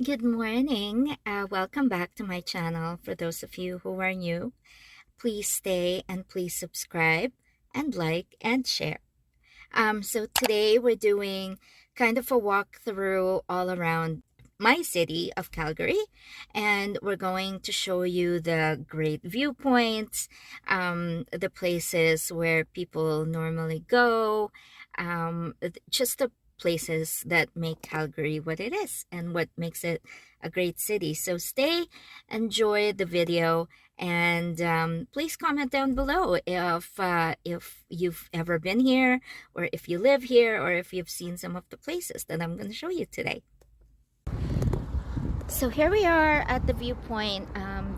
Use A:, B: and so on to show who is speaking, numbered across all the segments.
A: Good morning. Welcome back to my channel. For those of you who are new, please stay and please subscribe and like and share. So today we're doing kind of a walkthrough all around my city of Calgary, and we're going to show you the great viewpoints, the places where people normally go, just the places that make Calgary what it is and what makes it a great city. So stay, enjoy the video, and please comment down below if you've ever been here, or if you live here, or if you've seen some of the places that I'm going to show you today. So here we are at the viewpoint.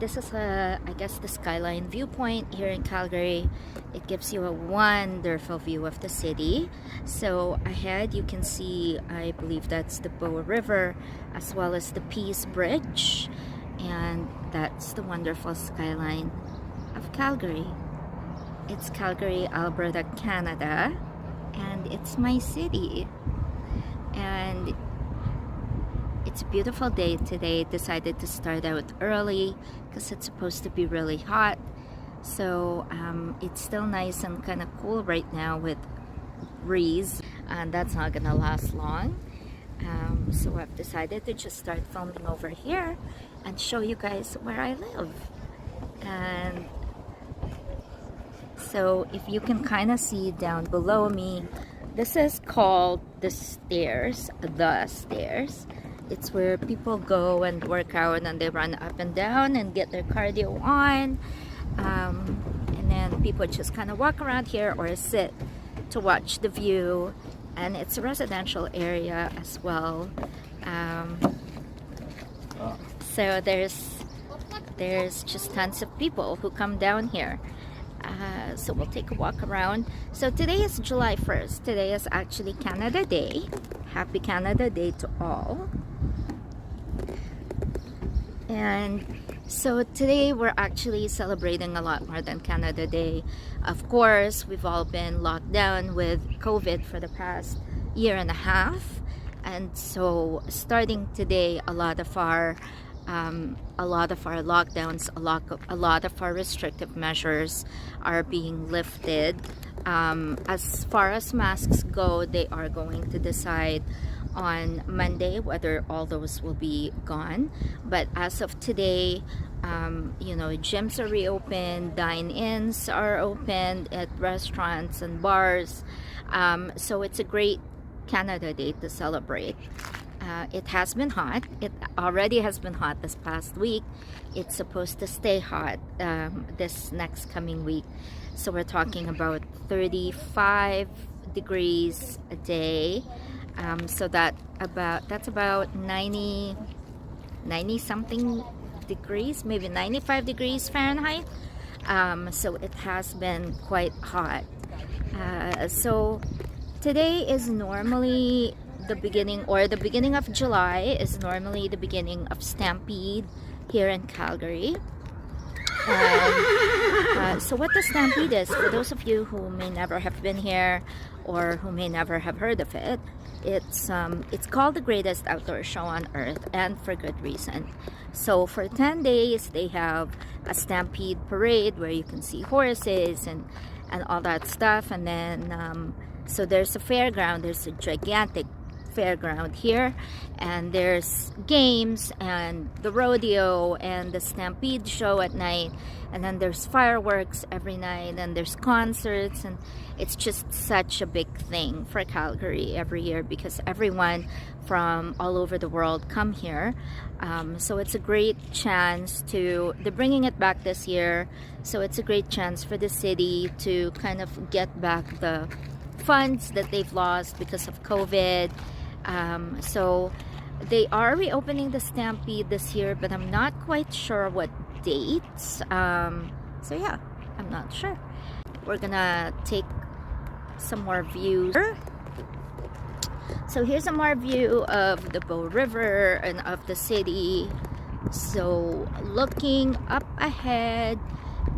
A: This is I guess the skyline viewpoint here in Calgary. It gives you a wonderful view of the city. So ahead you can see, I believe that's the Bow River, as well as the Peace Bridge. And that's the wonderful skyline of Calgary. It's Calgary, Alberta, Canada, and it's my city. And it's a beautiful day today. Decided to start out early because it's supposed to be really hot. So it's still nice and kind of cool right now with breeze, and that's not gonna last long. So I've decided to just start filming over here and show you guys where I live. And so if you can kind of see down below me, this is called the stairs. It's where people go and work out, and they run up and down and get their cardio on. And then people just kind of walk around here or sit to watch the view. And it's a residential area as well. So there's just tons of people who come down here. So we'll take a walk around. So today is July 1st. Today is actually Canada Day. Happy Canada Day to all. And so today we're actually celebrating a lot more than Canada Day. Of course, we've all been locked down with COVID for the past year and a half. And so starting today, a lot of our lockdowns, a lot of our restrictive measures are being lifted. As far as masks go, they are going to decide on Monday whether all those will be gone. But as of today, gyms are reopened, dine-ins are opened at restaurants and bars. So it's a great Canada Day to celebrate. It has been hot. It already has been hot this past week. It's supposed to stay hot this next coming week. So we're talking about 35 degrees a day. So that's about 90 something degrees, maybe 95 degrees Fahrenheit. So it has been quite hot. So today is normally the beginning of July is normally the beginning of Stampede here in Calgary. So what the Stampede is, for those of you who may never have been here or who may never have heard of it, it's called the greatest outdoor show on earth, and for good reason. So for 10 days they have a Stampede parade where you can see horses and all that stuff. And then so there's a fairground. There's a gigantic fairground here, and there's games and the rodeo and the Stampede show at night, and then there's fireworks every night, and there's concerts, and it's just such a big thing for Calgary every year because everyone from all over the world come here. So it's a great chance they're bringing it back this year, so it's a great chance for the city to kind of get back the funds that they've lost because of COVID. So they are reopening the Stampede this year, but I'm not quite sure what dates. So yeah, I'm not sure. We're gonna take some more views. So here's a more view of the Bow River and of the city. So looking up ahead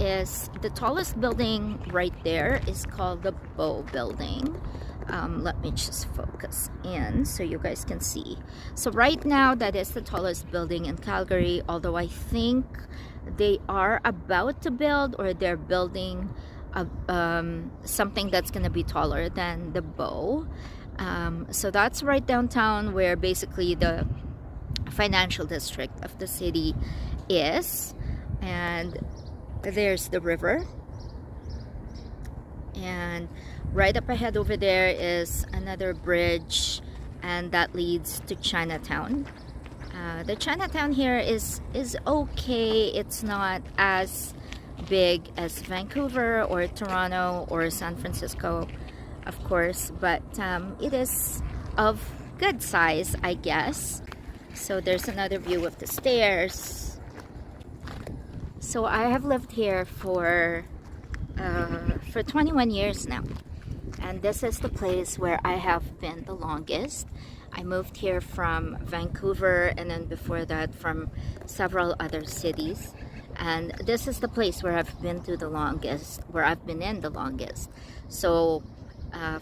A: is the tallest building right there is called the Bow Building. Let me just focus in so you guys can see. So right now, that is the tallest building in Calgary, although I think they are about to build, or they're building something that's going to be taller than the Bow. So that's right downtown, where basically the financial district of the city is, and there's the river, and right up ahead over there is another bridge, and that leads to Chinatown. The Chinatown here is okay. It's not as big as Vancouver or Toronto or San Francisco, of course, but it is of good size, I guess. So there's another view of the stairs. So I have lived here for 21 years now, and this is the place where I have been the longest. I moved here from Vancouver, and then before that from several other cities, and this is the place where I've been to the longest, where I've been in the longest. So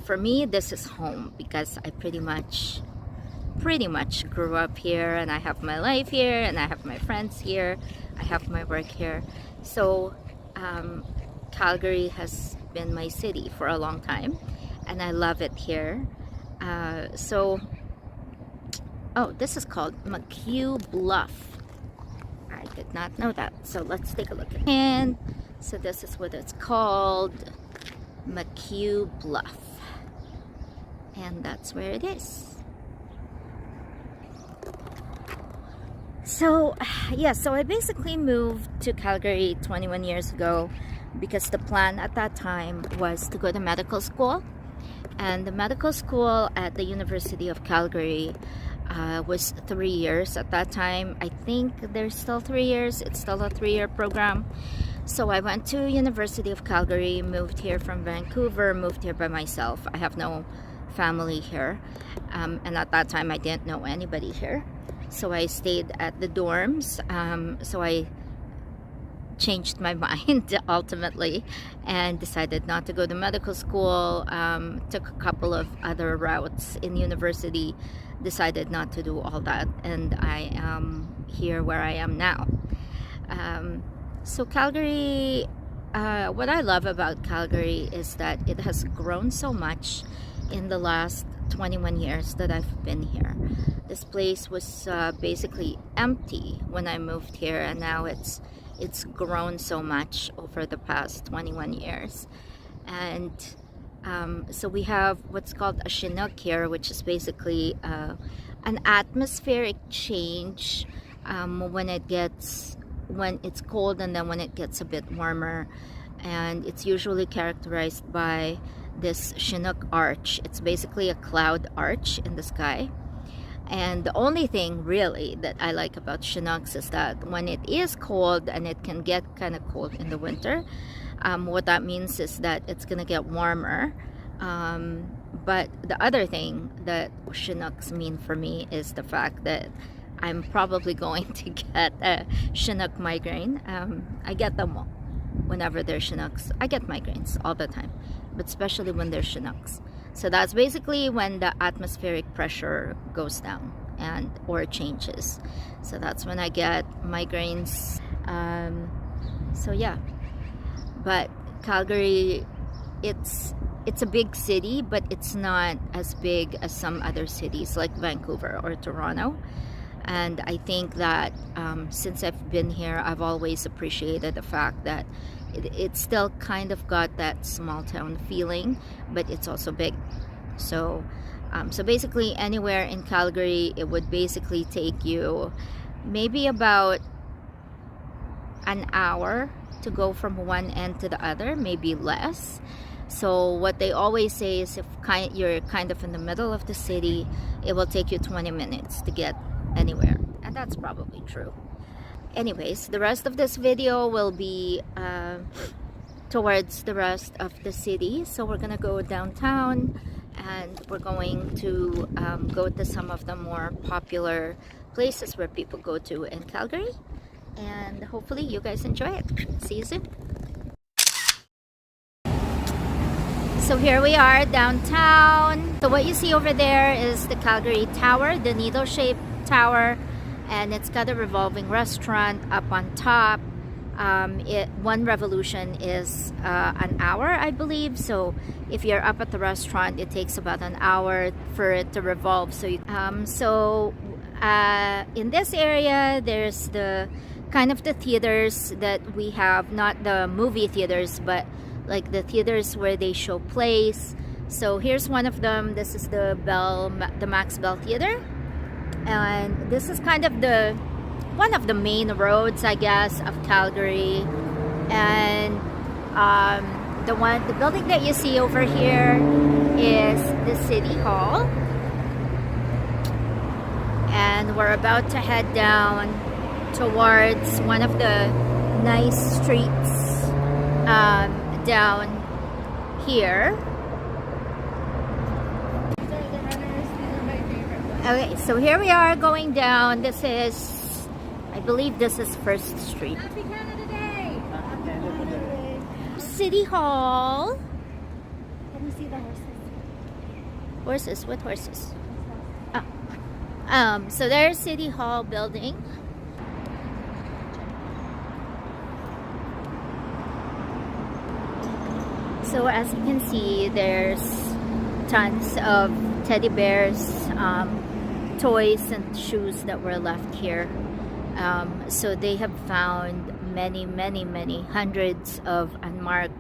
A: for me, this is home, because I pretty much grew up here, and I have my life here, and I have my friends here, I have my work here. So Calgary has been my city for a long time, and I love it here. Oh, this is called McHugh Bluff. I did not know that. So let's take a look at it. And so this is what it's called, McHugh Bluff. And that's where it is. So yeah, so I basically moved to Calgary 21 years ago because the plan at that time was to go to medical school. And the medical school at the University of Calgary was 3 years at that time. I think there's still 3 years. It's still a 3-year program. So I went to University of Calgary, moved here from Vancouver, moved here by myself. I have no family here. And at that time, I didn't know anybody here. So I stayed at the dorms. So I changed my mind ultimately and decided not to go to medical school. Took a couple of other routes in university, decided not to do all that, and I am here where I am now. So Calgary, what I love about Calgary is that it has grown so much in the last 21 years that I've been here. This place was basically empty when I moved here, and now it's grown so much over the past 21 years. And so we have what's called a Chinook here, which is basically an atmospheric change when it's cold, and then when it gets a bit warmer. And it's usually characterized by this Chinook arch. It's basically a cloud arch in the sky. And the only thing really that I like about Chinooks is that when it is cold, and it can get kind of cold in the winter, what that means is that it's gonna get warmer. But the other thing that Chinooks mean for me is the fact that I'm probably going to get a Chinook migraine. I get them whenever they're Chinooks. I get migraines all the time, but especially when they're Chinooks. So that's basically when the atmospheric pressure goes down or changes. So that's when I get migraines. So yeah, but Calgary, it's a big city, but it's not as big as some other cities like Vancouver or Toronto. And I think that since I've been here, I've always appreciated the fact that it's still kind of got that small town feeling, but it's also big. So basically anywhere in Calgary, it would basically take you maybe about an hour to go from one end to the other, maybe less. So what they always say is if you're kind of in the middle of the city, it will take you 20 minutes to get anywhere. And that's probably true. Anyways, the rest of this video will be towards the rest of the city. So we're gonna go downtown, and we're going to go to some of the more popular places where people go to in Calgary. And hopefully you guys enjoy it. See you soon. So here we are downtown. So what you see over there is the Calgary Tower, the needle-shaped tower, and it's got a revolving restaurant up on top. One revolution is an hour, I believe. So if you're up at the restaurant, it takes about an hour for it to revolve. So in this area, there's the kind of the theaters that we have, not the movie theaters, but like the theaters where they show plays. So here's one of them. This is the Max Bell Theater, and this is kind of one of the main roads, I guess, of Calgary. And the building that you see over here is the City Hall, and we're about to head down towards one of the nice streets down here. Okay, so here we are going down. This is, I believe this is First Street.
B: Happy Canada Day!
A: City Hall.
B: Let me see the horses.
A: Horses? What horses? Oh. So there's City Hall building. So as you can see, there's tons of teddy bears, toys and shoes that were left here. So they have found many hundreds of unmarked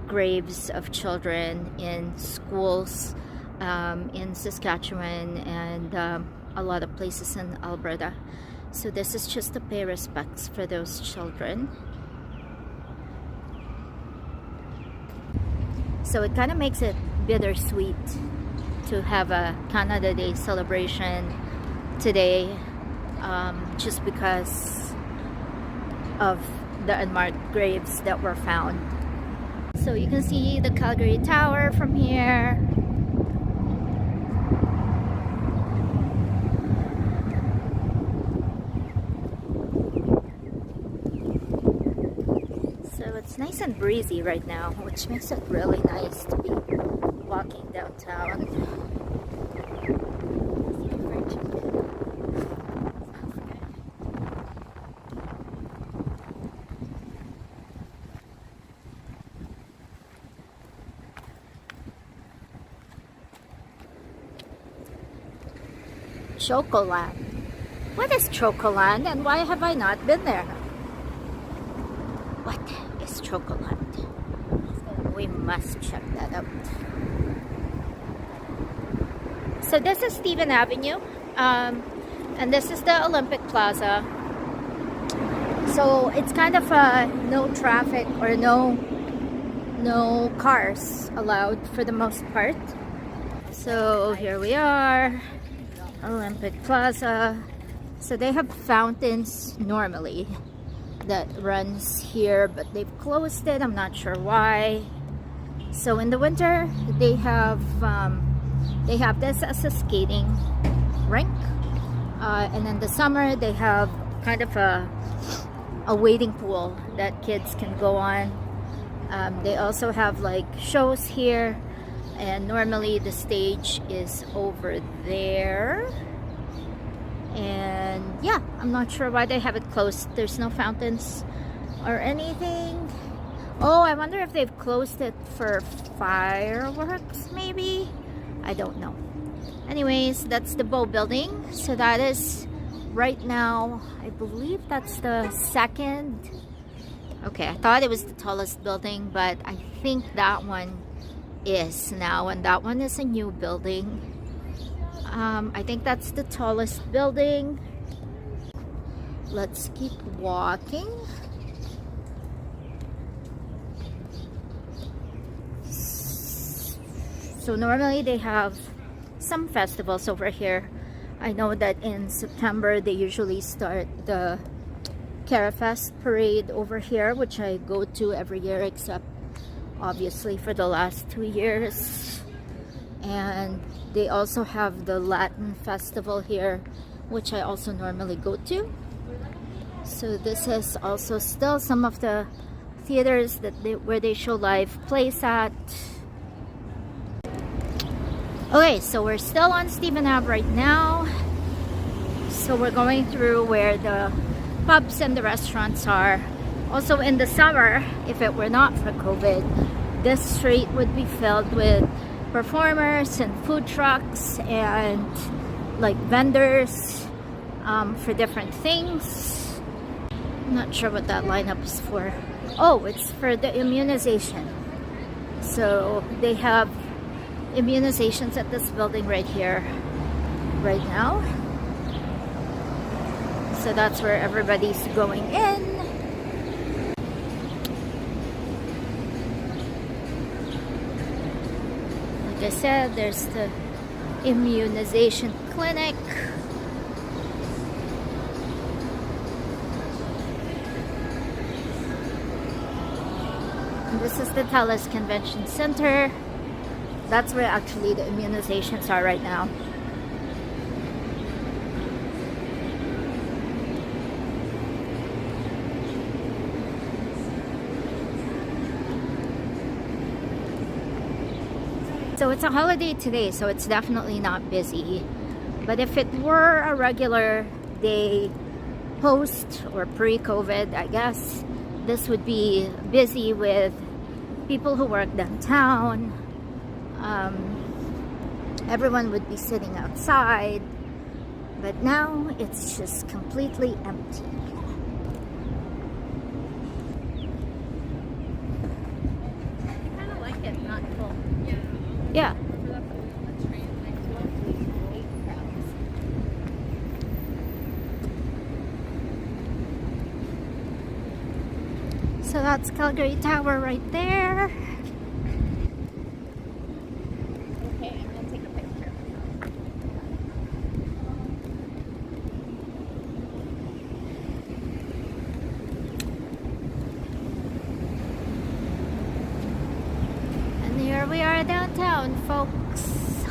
A: graves of children in schools in Saskatchewan and a lot of places in Alberta. So this is just to pay respects for those children. So it kind of makes it bittersweet to have a Canada Day celebration today, just because of the unmarked graves that were found. So you can see the Calgary Tower from here. So it's nice and breezy right now, which makes it really nice to be walking downtown. Chocoland. What is Chocoland and why have I not been there? What is Chocoland? We must check that out. So this is Stephen Avenue, and this is the Olympic Plaza. So it's kind of no traffic or no cars allowed for the most part. So here we are, Olympic Plaza. So they have fountains normally that runs here, but they've closed it. I'm not sure why. So in the winter they have this as a skating rink, and in the summer they have kind of a wading pool that kids can go on. They also have like shows here, and normally the stage is over there. And yeah, I'm not sure why they have it closed. There's no fountains or anything. Oh, I wonder if they've closed it for fireworks, maybe? I don't know. Anyways, that's the Bow Building. So that is right now, I believe that's the second. Okay, I thought it was the tallest building, but I think that one is now, and that one is a new building. I think that's the tallest building. Let's keep walking. So normally they have some festivals over here. I know that in September they usually start the Carafest parade over here, which I go to every year except obviously for the last 2 years. And they also have the Latin festival here, which I also normally go to. So this is also still some of the theaters that where they show live plays at. Okay, so we're still on Stephen Ave right now. So we're going through where the pubs and the restaurants are. Also in the summer, if it were not for COVID, this street would be filled with performers and food trucks and like vendors for different things. I'm not sure what that lineup is for. Oh, it's for the immunization. So they have immunizations at this building right here right now. So that's where everybody's going in. Like I said, there's the Immunization Clinic. And this is the Talis Convention Center. That's where actually the immunizations are right now. So it's a holiday today, so it's definitely not busy. But if it were a regular day post or pre-COVID, I guess, this would be busy with people who work downtown. Everyone would be sitting outside. But now it's just completely empty.
B: I kind of like it, not full.
A: Yeah. So that's Calgary Tower right there.
B: Okay, I'm gonna take a picture.
A: And here we are downtown, folks.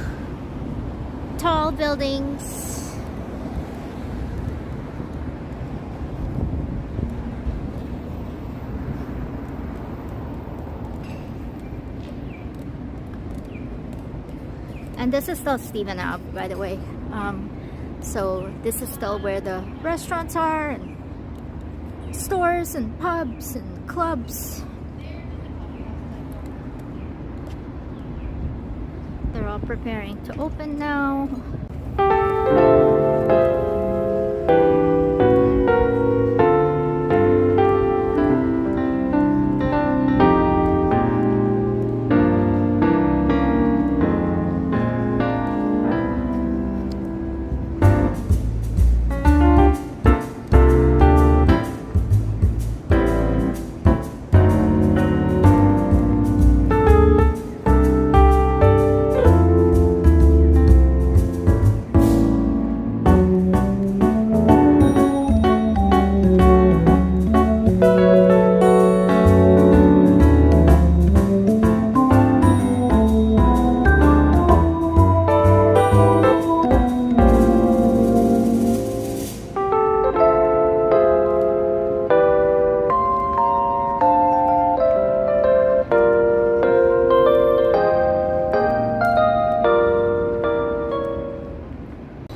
A: Tall buildings. And this is still Stephen Ave, by the way. So this is still where the restaurants are, and stores, and pubs, and clubs. They're all preparing to open now.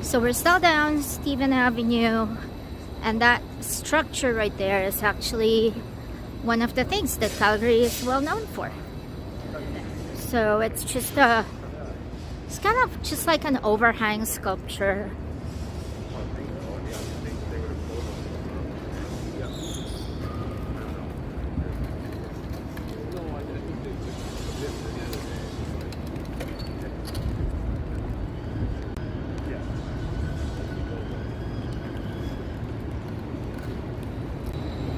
A: So we're still down Stephen Avenue, and that structure right there is actually one of the things that Calgary is well known for. So it's just it's kind of just like an overhang sculpture.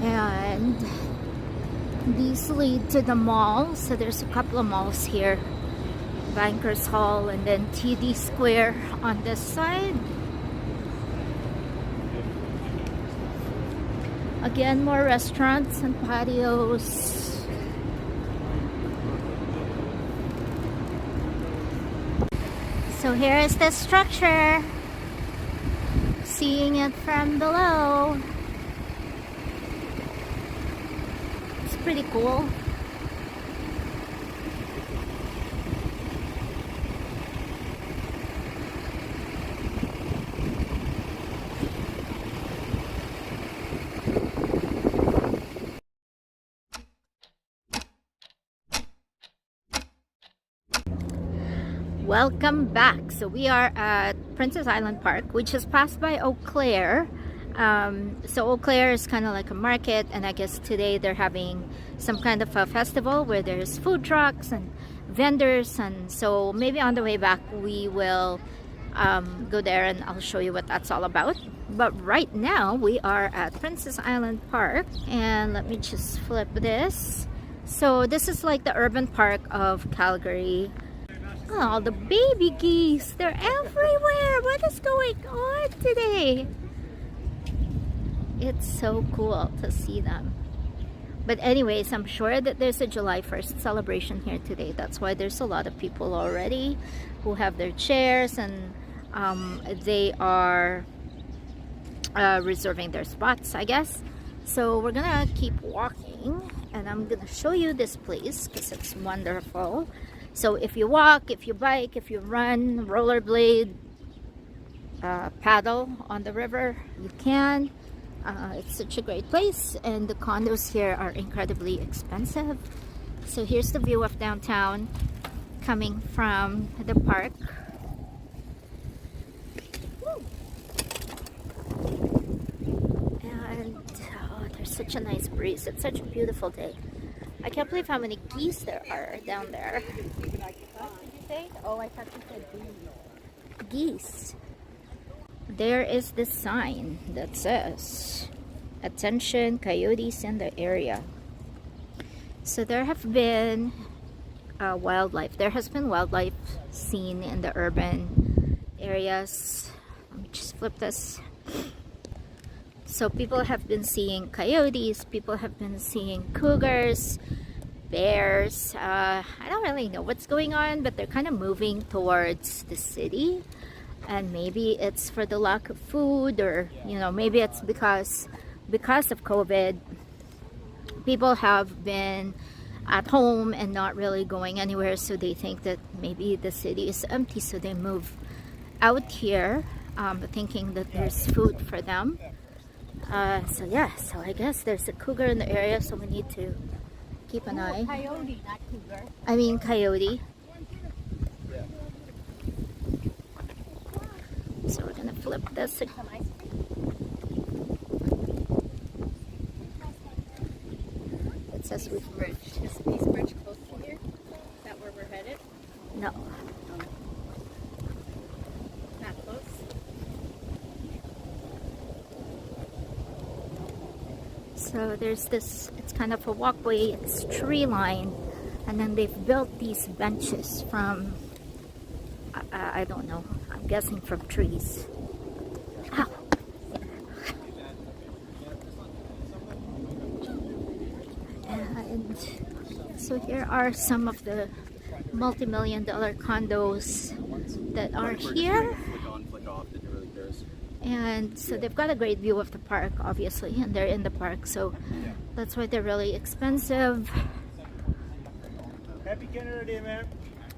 A: And these lead to the mall. So there's a couple of malls here. Bankers Hall and then TD Square on this side. Again, more restaurants and patios. So here is the structure. Seeing it from below. Pretty cool. Welcome back. So we are at Princess Island Park, which is passed by Eau Claire. So Eau Claire is kind of like a market, and I guess today they're having some kind of a festival where there's food trucks and vendors, and so maybe on the way back we will go there and I'll show you what that's all about. But right now we are at Princess Island Park, and let me just flip this. So this is like the urban park of Calgary. Oh, the baby geese, they're everywhere. What is going on today? It's so cool to see them. But anyways, I'm sure that there's a July 1st celebration here today. That's why there's a lot of people already who have their chairs, and they are reserving their spots, I guess. So we're gonna keep walking, and I'm gonna show you this place because it's wonderful. So if you walk, if you bike, if you run, rollerblade, paddle on the river, you can. It's such a great place, and the condos here are incredibly expensive. So here's the view of downtown coming from the park. And oh, there's such a nice breeze. It's such a beautiful day. I can't believe how many geese there are down there.
B: What did you say? Oh, I thought you said
A: Geese. There is this sign that says, "Attention, coyotes in the area." So there have been wildlife. There has been wildlife seen in the urban areas. Let me just flip this. So people have been seeing coyotes, people have been seeing cougars, bears. I don't really know what's going on, but they're kind of moving towards the city. And maybe it's for the lack of food, or you know, maybe it's because of COVID, people have been at home and not really going anywhere, so they think that maybe the city is empty, so they move out here thinking that there's food for them. So yeah, so I guess there's a cougar in the area, so we need to keep an eye.
B: coyote, not cougar.
A: I mean coyote. So we're gonna flip this.
B: Some ice cream.
A: It says we've
B: Bridge. Is Peace Bridge close to here? Is that where we're headed?
A: no.
B: Not close.
A: So there's this, it's kind of a walkway, it's tree lined, and then they've built these benches from, I don't know, I'm guessing from trees. Ow. And so here are some of the multi-million-dollar condos that are here. And so they've got a great view of the park, obviously, and they're in the park, so that's why they're really expensive.
C: Happy Canada Day, man.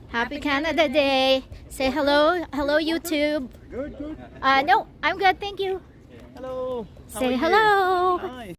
A: Happy Canada Day. Say hello. Hello, YouTube.
C: Good, good.
A: No, I'm good, thank you.
C: Hello. How
A: Say
C: are you?
A: hello.
C: Hi.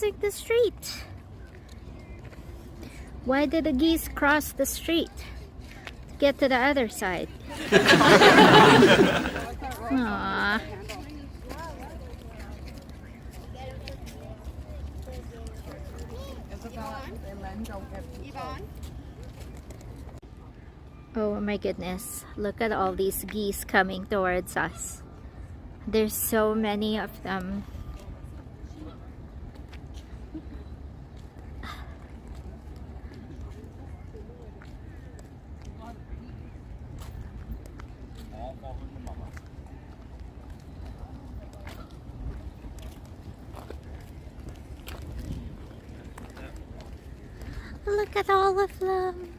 A: crossing the street? Why did the geese cross the street to get to the other side? Aww. Oh my goodness, look at all these geese coming towards us. There's so many of them. Look at all of them.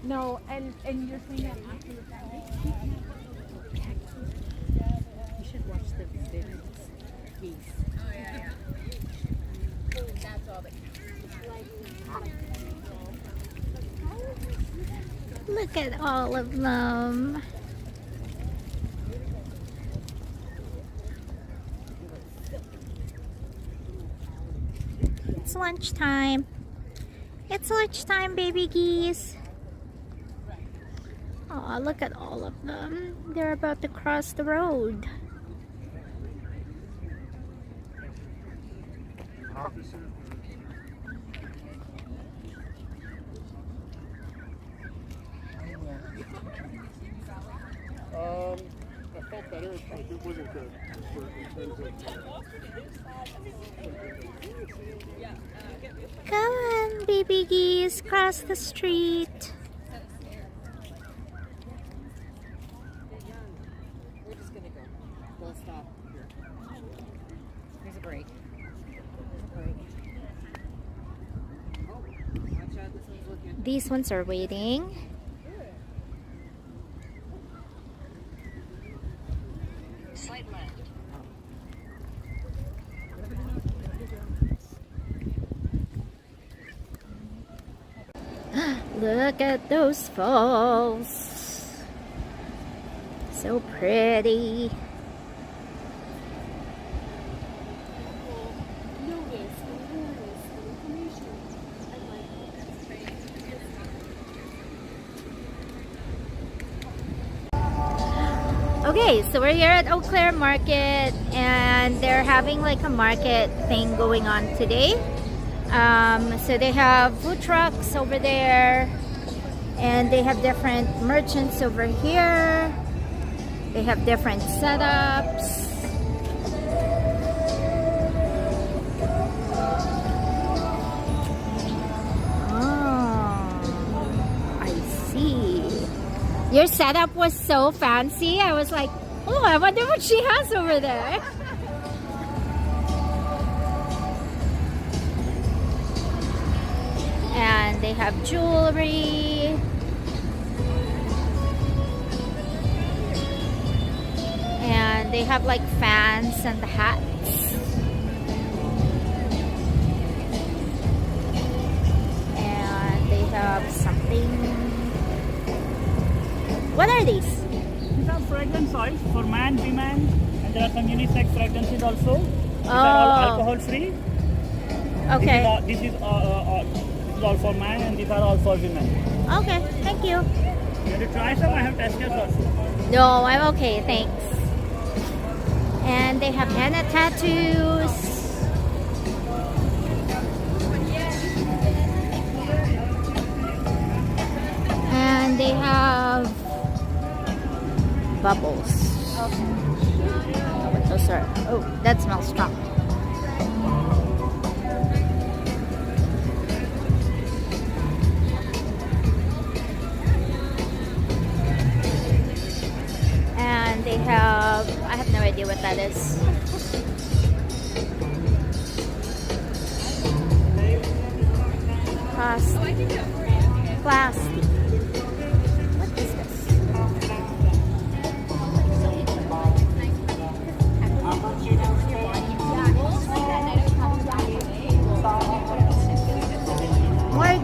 B: No, and you're saying that after the fact. You should watch the videos. Geese. Oh yeah. That's all that counts.
A: Look at all of them. It's lunchtime. It's lunchtime, baby geese. Oh, look at all of them. They're about to cross the road.
C: I felt better, but it wasn't good.
A: Come on, baby geese, cross the street.
B: We're just gonna go. We'll stop here. There's a break. Oh, watch out, this one's looking.
A: These ones are waiting.
B: Slight left.
A: Look at those falls. So pretty. Okay, so we're here at Eau Claire Market and they're having like a market thing going on today. So they have food trucks over there and they have different merchants over here. They have different setups. Oh, I see. Your setup was so fancy. I was like, oh, I wonder what she has over there. And they have jewelry. And they have like fans and hats. And they have something. What are these?
C: These are fragrance oils for man, women, and there are some unisex fragrances also. These are all alcohol free.
A: Okay.
C: This is all for men and these are all for women.
A: Okay, thank you.
C: You want to try some? I have testers also.
A: No, I'm okay, thanks. And they have henna tattoos. And they have bubbles. Oh, what those are? Oh, that smells strong. And they have, I have no idea what that is. Plastic. What is this? More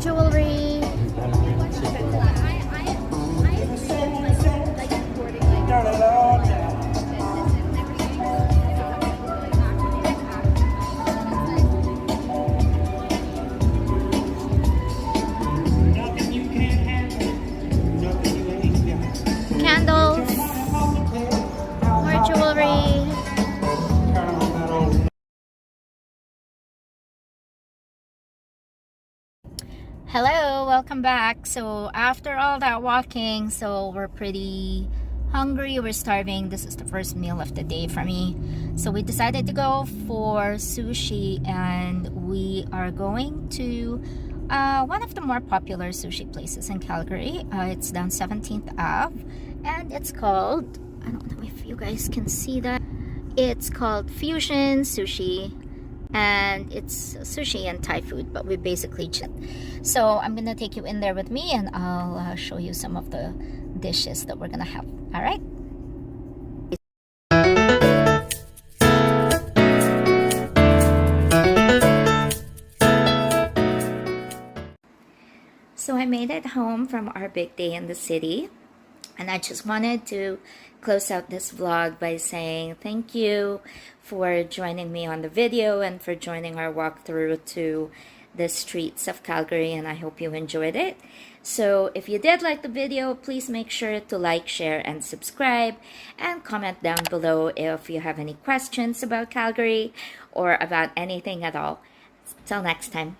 A: Hello, welcome back. So after all that walking, so we're pretty hungry, we're starving. This is the first meal of the day for me. So we decided to go for sushi, and we are going to one of the more popular sushi places in Calgary. It's down 17th Ave, and it's called, I don't know if you guys can see that, it's called Fusion Sushi. And it's sushi and Thai food, but we basically chill. So I'm gonna take you in there with me, and I'll show you some of the dishes that we're gonna have. All right. So I made it home from our big day in the city, and I just wanted to close out this vlog by saying thank you for joining me on the video and for joining our walkthrough to the streets of Calgary, and I hope you enjoyed it. So if you did like the video, please make sure to like, share, and subscribe, and comment down below if you have any questions about Calgary or about anything at all. Till next time.